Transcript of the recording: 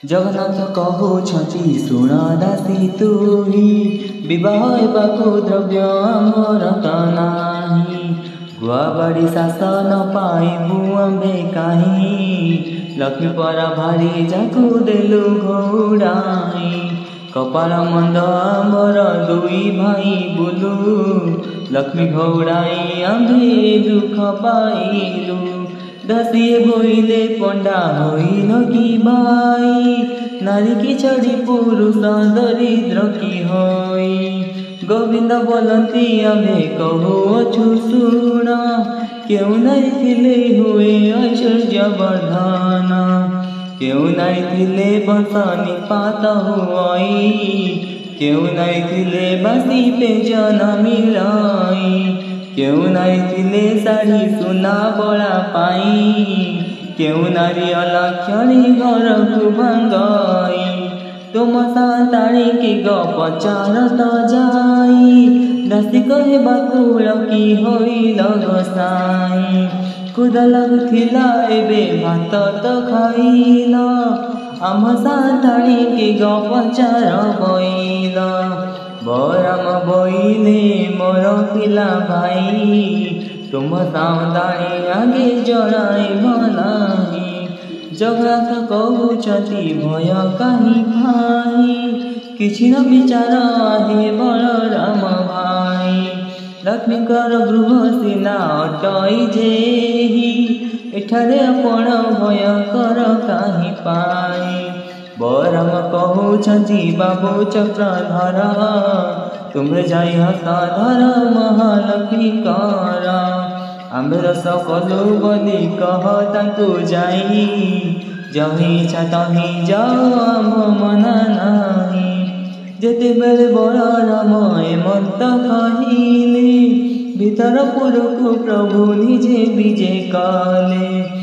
जगन्नाथ कहउछंती शुण दासी तुही विवाह हेबाकु द्रव्य आमर त नाही। गुआबाड़ी शासन पाइबु आम्भे काहीं लक्ष्मी परा भारी जाकु देलु घोड़ाई। कपाल मंद आमर दुई भाई बुलु लक्ष्मी घोड़ाई आम्भे दुख पाइलु। दासीए होइले पंडा होइल कि बाई नारी की छड़ी पुरुष दरिद्र की होई। गोविंद बोलती आम्भे कहुअछु शुण केउ नारी थिले हुए ऐश्वर्य वर्धन। केउ नारी थिले वंश निपात हुई केउ नारी थिले बासी पे जन मिलाई। केउ नारी थिले शाढ़ी सुना बड़ा पाई केउ नारी अलक्षणी घर को भांगई। तुम साताड़ी की गप चारत जाई दासी कहे बाकुल की होइल गोसाई। खुद लगुथिला एबे भात तो खाइल आम साताड़ी की गप चार बइल। बराम बइले मोर पिला भाई तुम सावधानी आगे जड़ाइब नाही। जगन्नाथ कहउछंती भय काहीं भाई किछि न विचार हे बलराम भाई। लक्ष्मीकर गृह सीना अटई जेही एठारे आपण भय कर काहीं पाई। बराम कहउछंती बाबू चक्रधर तुम्हे जाई हस्ताधर महालक्ष्मी कर। आम्भेर सकलु बलि कह तांकु जाई जही इच्छा तही जाओ आम मना नाही। जेते बेले बलराम एमंत कहिले भीतर पुरकु प्रभु निजे विजे कले।